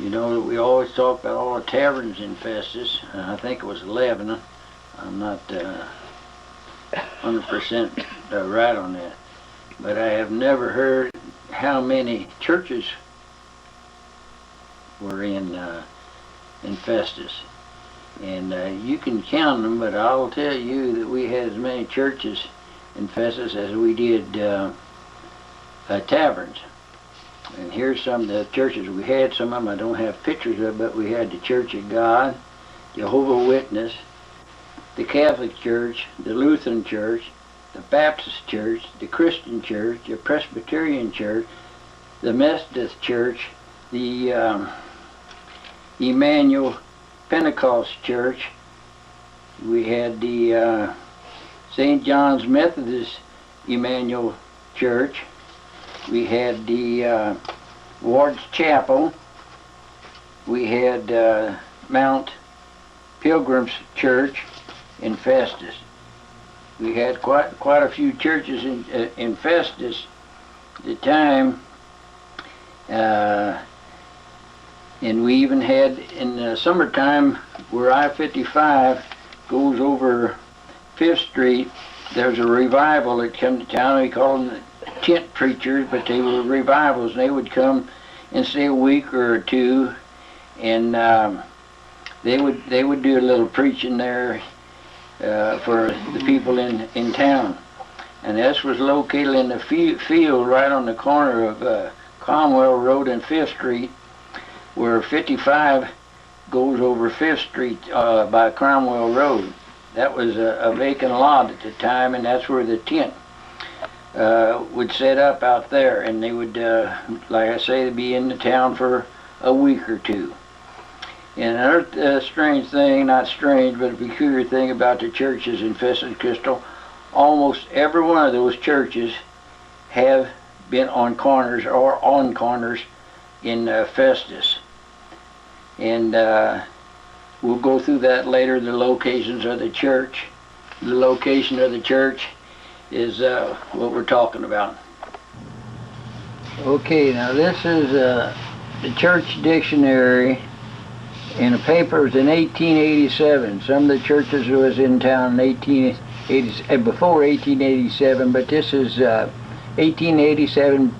You know, we always talk about all the taverns in Festus. I think it was 11. I'm not 100% right on that. But I have never heard how many churches were in Festus. And you can count them, but I'll tell you that we had as many churches in Festus as we did taverns. And here's some of the churches we had. Some of them I don't have pictures of, but we had the Church of God, Jehovah's Witness, the Catholic Church, the Lutheran Church, the Baptist Church, the Christian Church, the Presbyterian Church, the Methodist Church, the Emmanuel Pentecost Church. We had the St. John's Methodist Emmanuel Church. We had the Ward's Chapel. We had Mount Pilgrim's Church in Festus. We had quite a few churches in Festus at the time, and we even had in the summertime where I-55 goes over 5th Street. There's a revival that come to town. We call them tent preachers, but they were revivals. They would come and stay a week or two, and they would do a little preaching there for the people in town. And this was located in the field right on the corner of Cromwell Road and 5th Street, where 55 goes over 5th Street by Cromwell Road. That was a vacant lot at the time, and that's where the tent would set up out there, and they would, like I say, they'd be in the town for a week or two. And another strange thing, not strange, but a peculiar thing about the churches in Festus Crystal, almost every one of those churches have been on corners or on corners in Festus. And we'll go through that later, the locations of the church. The location of the church is what we're talking about. Okay, now this is the church dictionary, and the paper was in 1887. Some of the churches was in town in 1880, before 1887, but this is 1887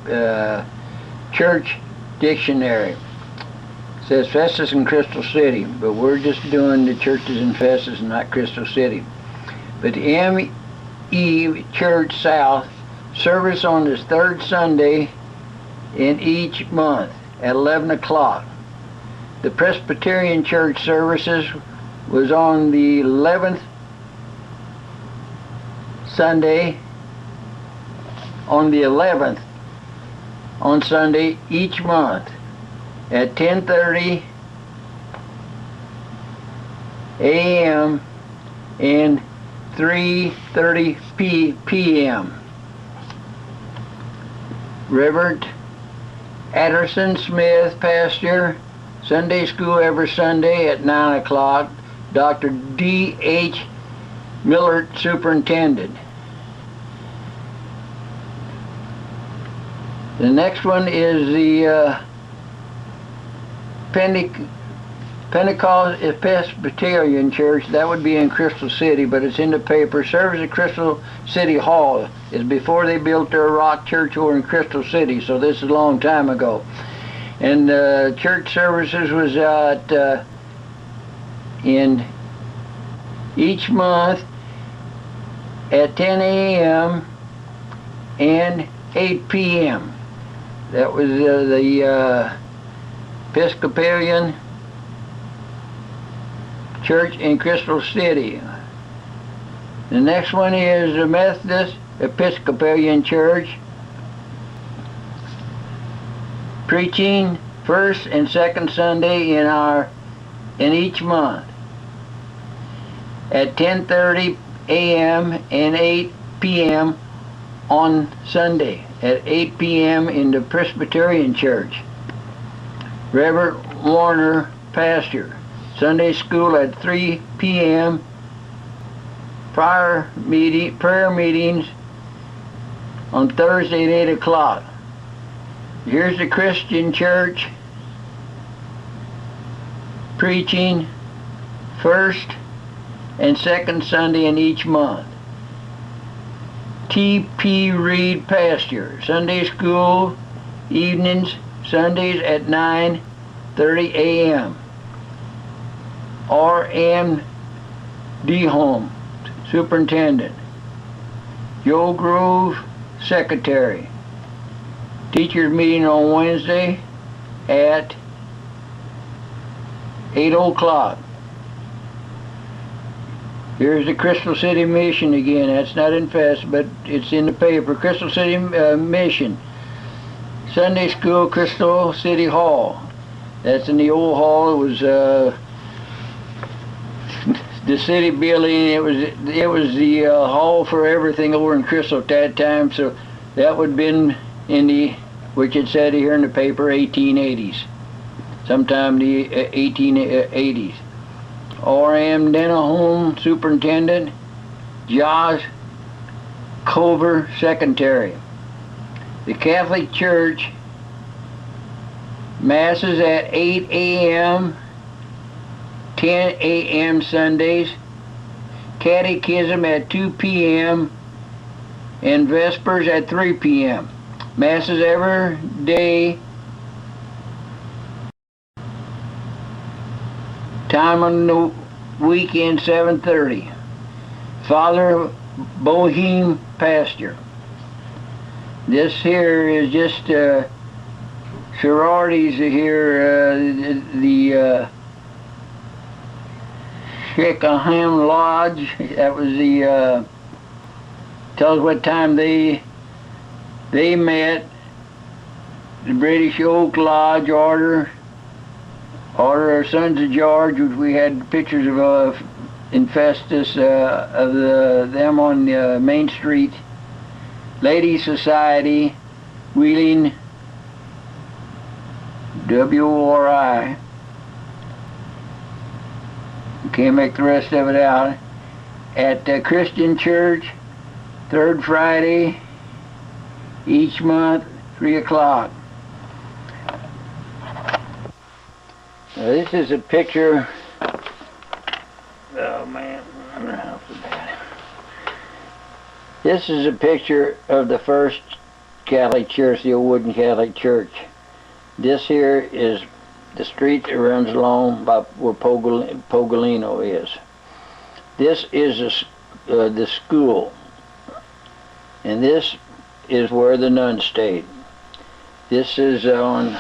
church dictionary. It says Festus and Crystal City, but we're just doing the churches in Festus and not Crystal City. But the M.E. Church South, service on the 3rd Sunday in each month at 11 o'clock. The Presbyterian Church services was on the 11th Sunday, on the 11th on Sunday each month at 10:30 a.m. and 3:30 p.m. Reverend Adderson Smith, pastor, Sunday school every Sunday at 9 o'clock. Dr. D.H. Millard, superintendent. The next one is the Pentecost Presbyterian Church. That would be in Crystal City, but it's in the paper. Service at Crystal City Hall is before they built their rock church over in Crystal City, so this is a long time ago. And church services was at in each month at 10 a.m. and 8 p.m. That was the Episcopalian Church in Crystal City. The next one is the Methodist Episcopalian Church, preaching 1st and 2nd Sunday in each month at 10:30 a.m. and 8 p.m. on Sunday. At 8 p.m. in the Presbyterian Church. Reverend Warner, pastor. Sunday school at 3 p.m. Prayer meetings on Thursday at 8 o'clock. Here's the Christian Church preaching first and second Sunday in each month. T.P. Reed pasture. Sunday school evenings, Sundays at 9:30 a.m. R.M. Home, superintendent. Joe Grove, secretary. Teachers meeting on Wednesday at 8 o'clock. Here's the Crystal City Mission again. That's not in Fest, but it's in the paper. Crystal City Mission. Sunday school, Crystal City Hall. That's in the old hall. It was the city building. It was the hall for everything over in Crystal at that time. So that would have been in the, which it said here in the paper, 1880s. Sometime the 1880s. R.M. Home, superintendent. Josh Culver, secretary. The Catholic Church, masses at 8 a.m., 10 a.m. Sundays, catechism at 2 p.m., and vespers at 3 p.m. Masses every day. Time on the weekend, 7:30. Father Boheme pastor. This here is just sororities here. The Sheckham Lodge. That was the tells what time they met. The British Oak Lodge Order of Sons of George, which we had pictures of in Festus of them on Main Street. Ladies Society, Wheeling, WRI. Can't make the rest of it out. At Christian Church, third Friday each month, 3 o'clock. This is a picture. Oh man, I don't know how so bad. This is a picture of the first Catholic church, the old wooden Catholic church. This here is the street that runs along by where Pogolino is. This is the school, and this is where the nuns stayed. This is on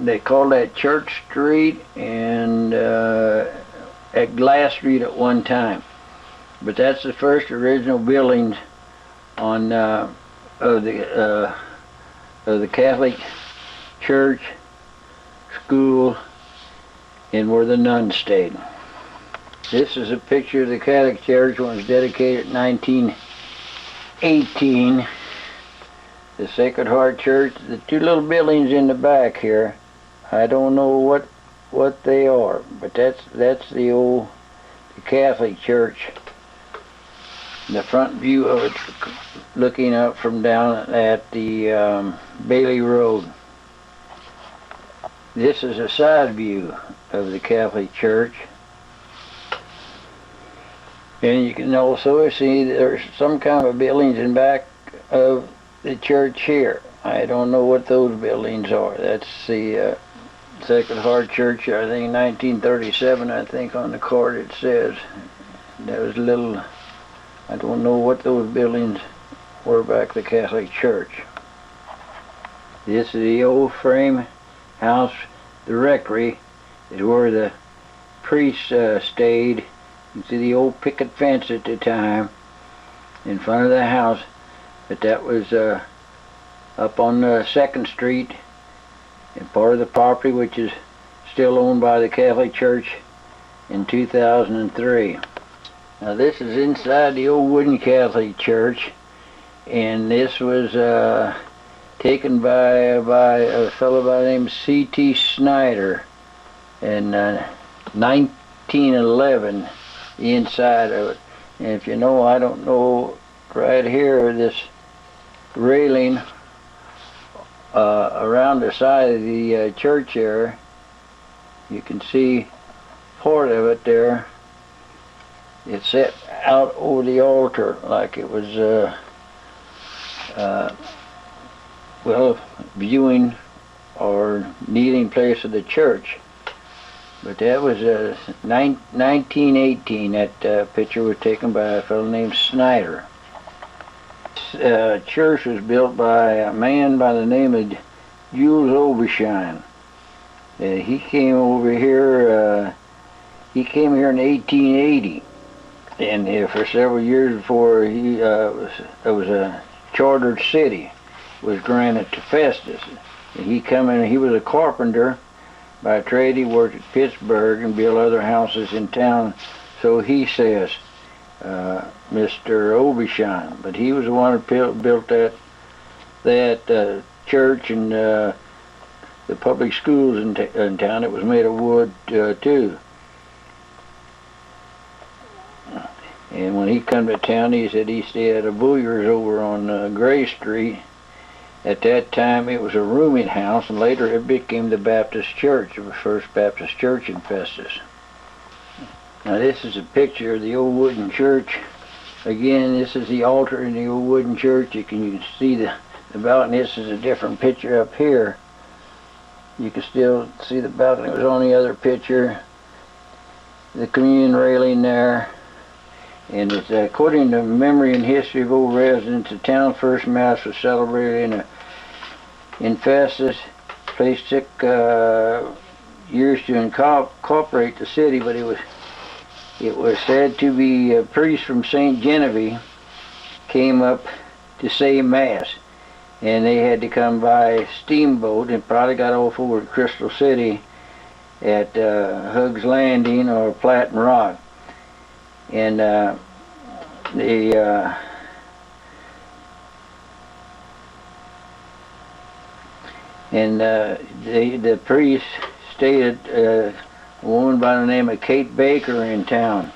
they call that Church Street and at Glass Street at one time. But that's the first original buildings on of the Catholic Church, school, and where the nuns stayed. This is a picture of the Catholic Church when it was dedicated in 1918. The Sacred Heart Church. The two little buildings in the back here, I don't know what they are, but that's the old Catholic Church. The front view of it, looking up from down at the Bailey Road. This is a side view of the Catholic Church. And you can also see there's some kind of buildings in back of the church here. I don't know what those buildings are. That's the Sacred Heart Church, I think 1937, I think on the card it says. That was a little, I don't know what those buildings were back the Catholic Church. This is the old frame house. The rectory is where the priests stayed. You see the old picket fence at the time in front of the house, but that was up on 2nd Street and part of the property which is still owned by the Catholic Church in 2003. Now this is inside the old wooden Catholic Church, and this was taken by a fellow by the name of C.T. Snyder in 1911, the inside of it. And if you know, I don't know, right here, this railing around the side of the church here You can see part of it there. It's set out over the altar like it was, well, viewing or kneeling place of the church. But that was 1918. That picture was taken by a fellow named Snyder. This church was built by a man by the name of Jules Oberschein. He came over here. He came here in 1880, and for several years before it was a chartered city, was granted to Festus. And he come in. He was a carpenter by trade. He worked at Pittsburgh and built other houses in town. So he says, Mr. Oberschein, but he was the one who built that church and the public schools in town. It was made of wood too. And when he come to town, he said he stayed at a Bowyer's over on Gray Street. At that time, it was a rooming house, and later it became the Baptist Church. It was First Baptist Church in Festus. Now this is a picture of the old wooden church. Again, this is the altar in the old wooden church. You can see the balcony. This is a different picture up here. You can still see the balcony. It was on the other picture. The communion railing there. And it's according to memory and history of old residents, the town first mass was celebrated in Festus. The place took years to incorporate the city, but it was said to be a priest from St. Genevieve came up to say mass, and they had to come by steamboat and probably got off over at Crystal City at Hugg's Landing or Platten Rock. And the priest stayed a woman by the name of Kate Baker in town.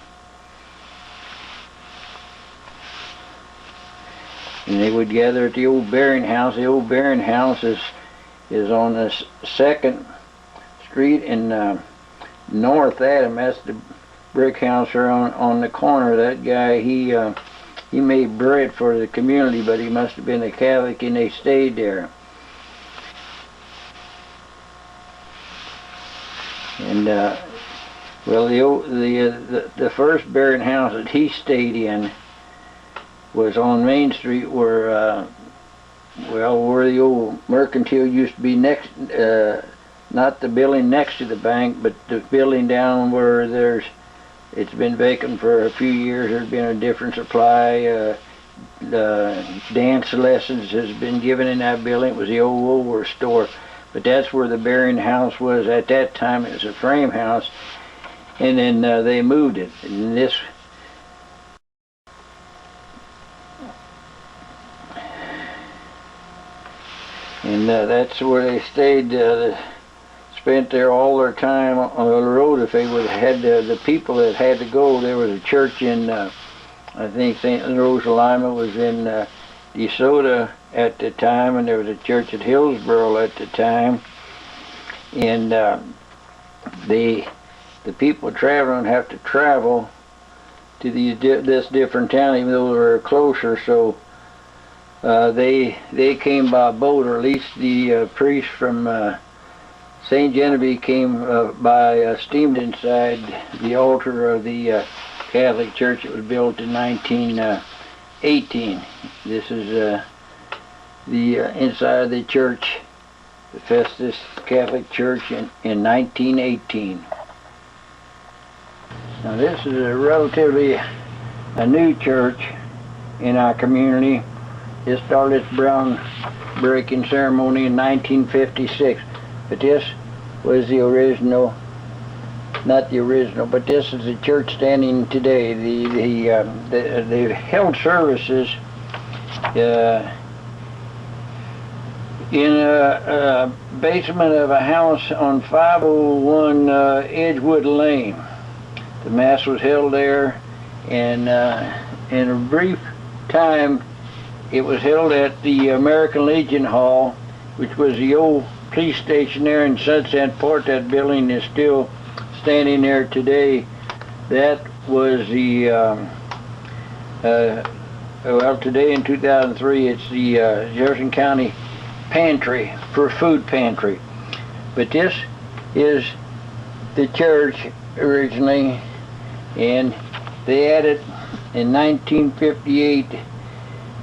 And they would gather at the old Bearing House. The old Bearing House is on the 2nd Street in North Adam. That's the brick house there on the corner. That guy, he made bread for the community, but he must have been a Catholic, and they stayed there. And well, the first Bearing house that he stayed in was on Main Street, where where the old mercantile used to be next. Not the building next to the bank, but the building down where it's been vacant for a few years. There's been a different supply. Dance lessons has been given in that building. It was the old Woolworth store. But that's where the Bearing house was at that time. It was a frame house. And then they moved it. And this that's where they stayed. Spent there all their time on the road. If they would have had the people that had to go, there was a church in, I think St. Rosalima was in Desoto at the time, and there was a church at Hillsboro at the time. And the people traveling have to travel to this different town, even though they were closer. So they came by boat, or at least the priest from St. Genevieve came by steamed inside the altar of the Catholic Church. It was built in 1918. This is the inside of the church, the Festus Catholic Church in 1918. Now this is a relatively a new church in our community. It started its groundbreaking ceremony in 1956. But this was the original, not the original, but this is the church standing today. They held services in a basement of a house on 501 Edgewood Lane. The Mass was held there, and in a brief time it was held at the American Legion Hall, which was the old police station there in Sunset Port. That building is still standing there today. That was the, well, today in 2003, it's the Jefferson County pantry, for food pantry. But this is the church originally, and they added in 1958.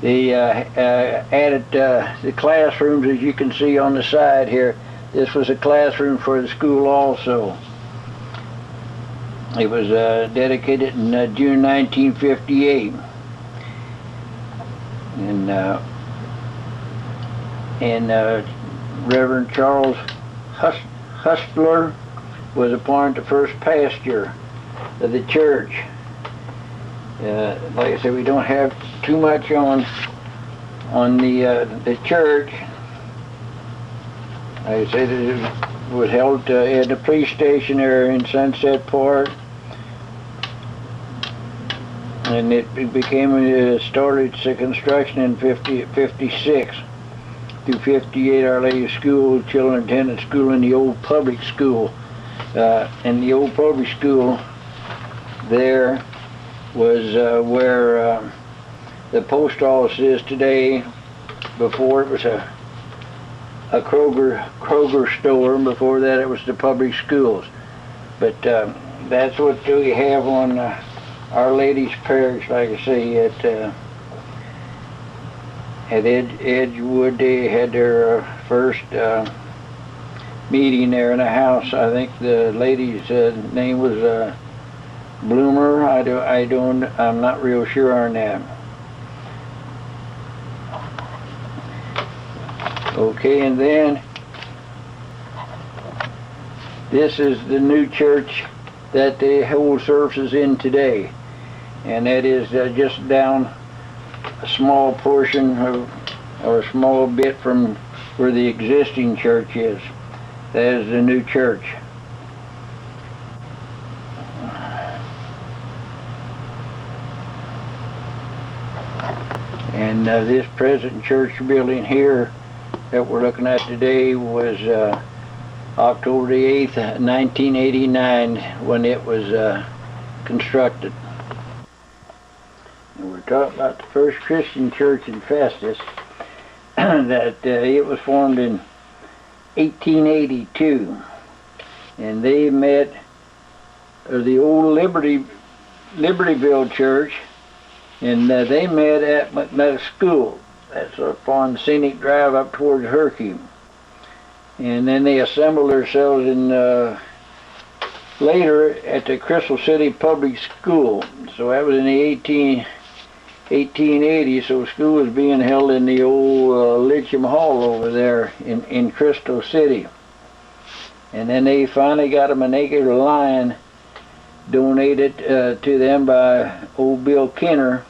They added the classrooms, as you can see on the side here. This was a classroom for the school also. It was dedicated in June 1958. And Reverend Charles Hustler was appointed the first pastor of the church. Like I said, we don't have too much on the church. Like I said, it was held at the police station there in Sunset Park, and it became started construction in 56 through 58. Our Lady School, children attended school in the old public school. In the old public school, there was where the post office is today. Before it was a Kroger store, and before that it was the public schools. But that's what we have on Our Lady's Parish. Like I say, at Edgewood, they had their first meeting there in a house. I think the lady's name was Bloomer. I'm not real sure on that. Okay, and then this is the new church that they hold services in today, and that is just down a small portion of, or a small bit from where the existing church is. That is the new church. And this present church building here that we're looking at today was October the 8th, 1989, when it was constructed. And we're talking about the first Christian church in Festus. That it was formed in 1882, and they met the old Libertyville Church, and they met at McNutt School. That's up on Scenic Drive up towards Herky. And then they assembled themselves in later at the Crystal City Public School. So that was in the 1880. So school was being held in the old Lithium Hall over there in Crystal City. And then they finally got a manicular lion donated to them by old Bill Kenner.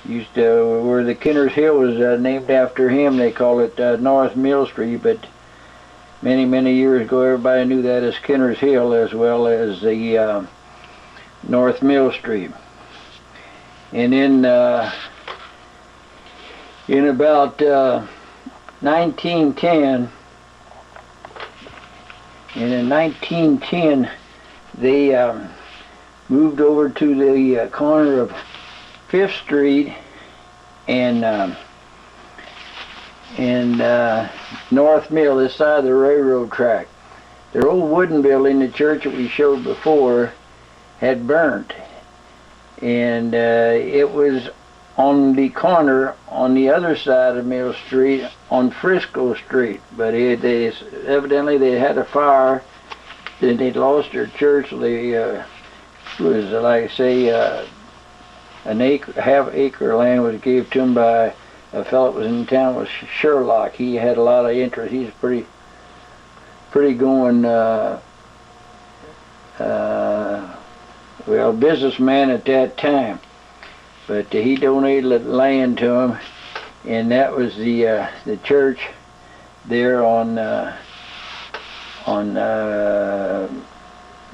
Used to, where the Kenner's Hill was named after him. They call it North Mill Street, but many years ago everybody knew that as Kenner's Hill, as well as the North Mill Street. And in about 1910, they moved over to the corner of 5th Street and North Mill, this side of the railroad track. Their old wooden building, the church that we showed before, had burnt, and it was on the corner on the other side of Mill Street on Frisco Street. But evidently they had a fire, then they'd lost their church. They was, like I say, half acre land was given to him by a fellow that was in town, was Sherlock. He had a lot of interest. He's pretty going well, businessman at that time. But he donated land to him, and that was the church there on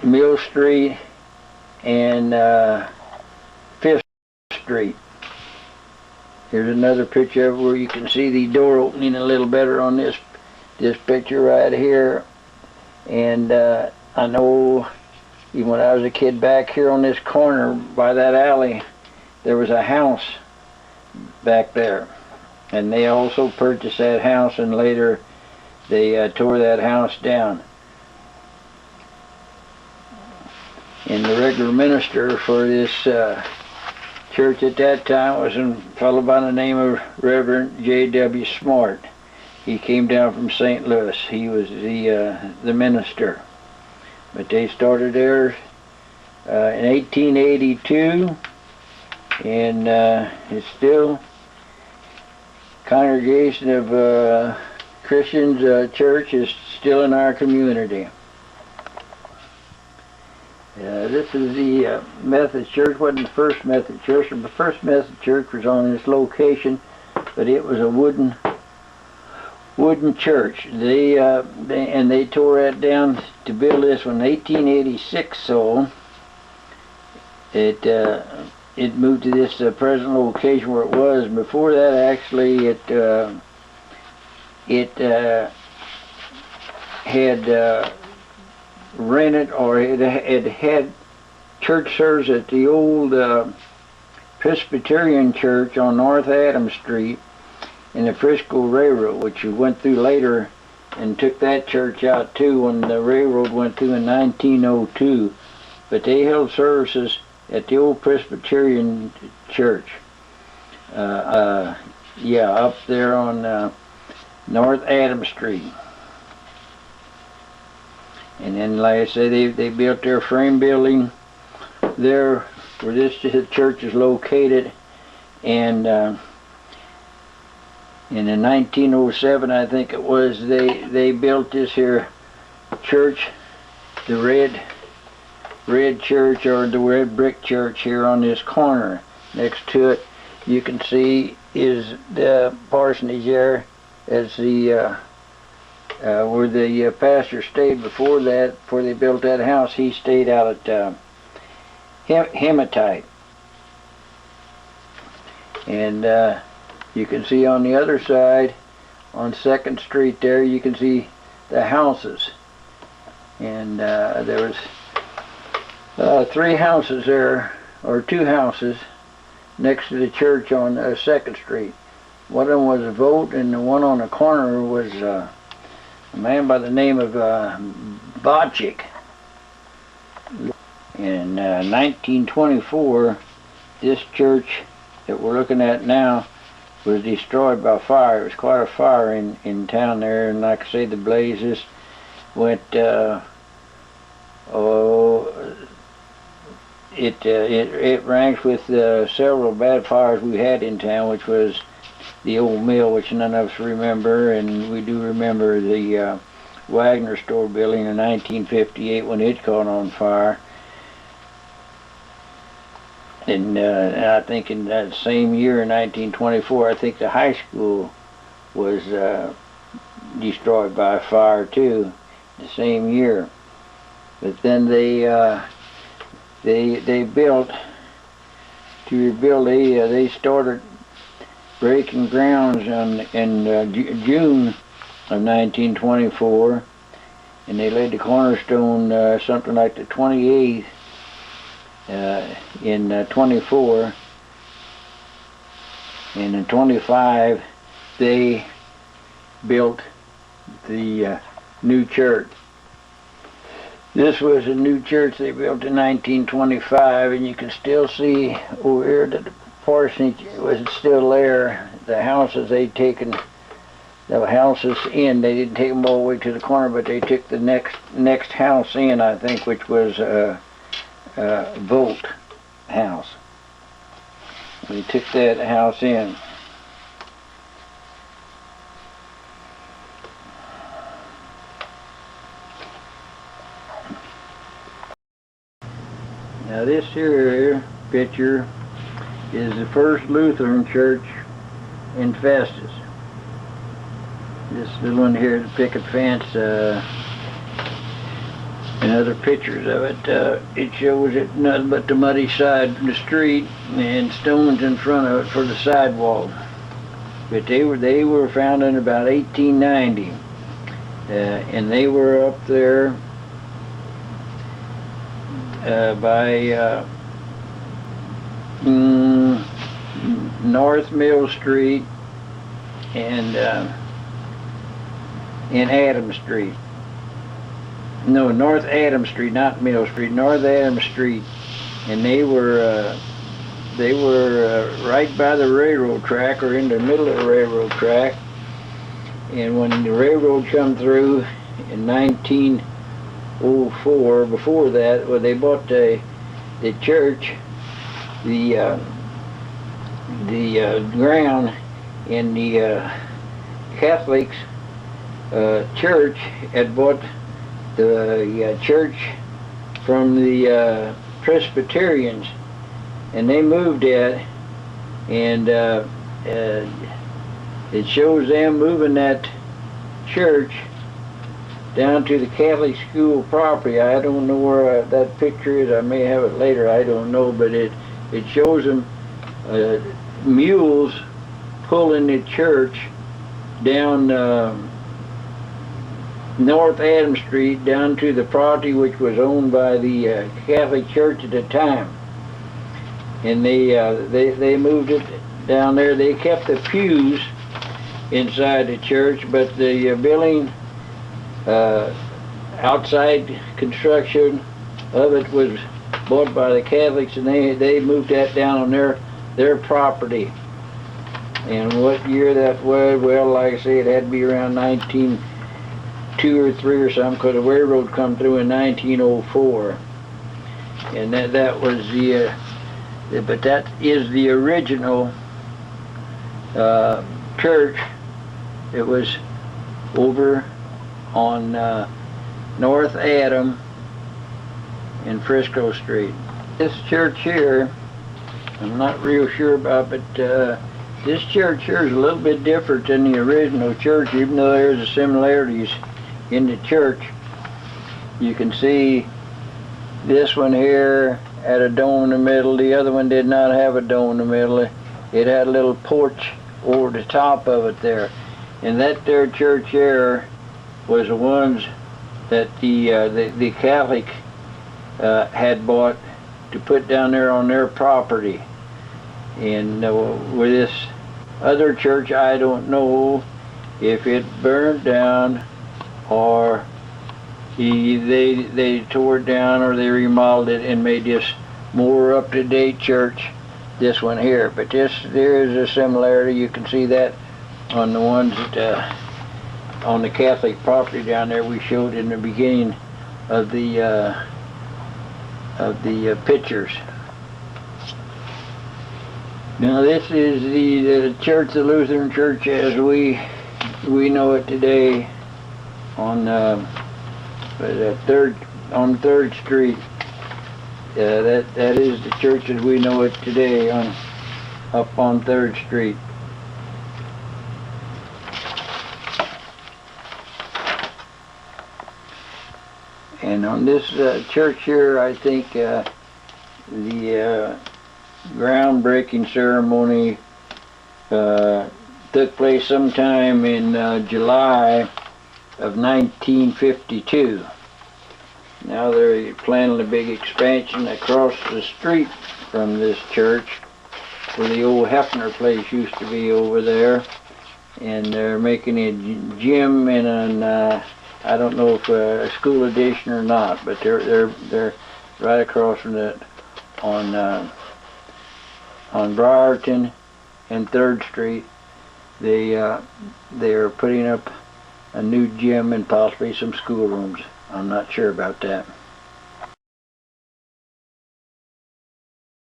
Mill Street and 5th Street. Here's another picture of where you can see the door opening a little better on this this picture right here. And I know even when I was a kid, back here on this corner by that alley, there was a house back there. And they also purchased that house, and later they tore that house down. And the regular minister for this church at that time was a fellow by the name of Reverend J.W. Smart. He came down from St. Louis. He was the minister. But they started there in 1882, and it's still congregation of Christians church is still in our community. This is the Methodist church. Wasn't the first Methodist church. The first Methodist church was on this location, but it was a wooden church. They tore that down to build this one in 1886. So it moved to this present location where it was. Before that, actually, it had rented, or it had church service at the old Presbyterian church on North Adams Street in the Frisco Railroad, which we went through later and took that church out too when the railroad went through in 1902. But they held services at the old Presbyterian church. Yeah, up there on North Adams Street. And then, like I say, they built their frame building there where this church is located. And in 1907, I think it was, they built this here church, the red church, or the red brick church here on this corner. Next to it, you can see is the parsonage there as the where the pastor stayed before that. Before they built that house, he stayed out at Hematite. And you can see on the other side, on 2nd Street there, you can see the houses. And there was 3 houses there, or 2 houses, next to the church on 2nd Street. One of them was a Vote, and the one on the corner was a man by the name of Botchick. In 1924, this church that we're looking at now was destroyed by fire. It was quite a fire in town there, and like I say, the blazes went, it ranks with several bad fires we had in town, which was the old mill, which none of us remember, and we do remember the Wagner store building in 1958 when it caught on fire. And I think in that same year, in 1924, I think the high school was destroyed by fire too, the same year. But then they built, to rebuild, they started breaking grounds in June of 1924, and they laid the cornerstone something like the 28th in 24, and in 25 they built the new church. This was a new church they built in 1925, and you can still see over here that the parsonage was still there. The houses they'd taken, the houses in, they didn't take them all the way to the corner, but they took the next house in, I think, which was Vote house. They took that house in. Now this here picture is the first Lutheran church in Festus. This little one here, the picket fence, and other pictures of it. It shows it nothing but the muddy side of the street and stones in front of it for the sidewalk. But they were found in about 1890. and they were up there by North Mill Street and Adams Street. No, North Adams Street, not Mill Street. North Adams Street, and they were right by the railroad track, or in the middle of the railroad track. And when the railroad come through in 1904, before that, well, they bought the church, the ground, and the Catholics church had bought the church from the Presbyterians, and they moved that, and it shows them moving that church down to the Catholic school property. I don't know where that picture is. I may have it later. I don't know, but it shows them mules pulling the church down North Adams Street down to the property which was owned by the Catholic Church at the time. And they moved it down there. They kept the pews inside the church, but the building, outside construction of it was bought by the Catholics, and they moved that down on their property. And what year that was, well, like I say, it had to be around 1902 or 3 or something, because the railroad come through in 1904. And that was but that is the original church. It was over on North Adam and Frisco Street. This church here, I'm not real sure about, but this church here is a little bit different than the original church, even though there's similarities in the church. You can see this one here had a dome in the middle. The other one did not have a dome in the middle. It had a little porch over the top of it there. And that there church here was the ones that the Catholic had bought to put down there on their property. And with this other church, I don't know if it burned down, or they tore it down, or they remodeled it and made this more up-to-date church, this one here. But there is a similarity. You can see that on the ones that on the Catholic property down there we showed in the beginning of the pictures. Now this is the church, the Lutheran Church as we know it today, on on 3rd Street. That is the church as we know it today, up on 3rd Street. And on this church here, I think the groundbreaking ceremony took place sometime in July of 1952. Now they're planning a big expansion across the street from this church, where the old Hefner place used to be over there, and they're making a gym and an I don't know if a school addition or not, but they're right across from it on Briarton and 3rd Street. They're putting up a new gym and possibly some schoolrooms. I'm not sure about that.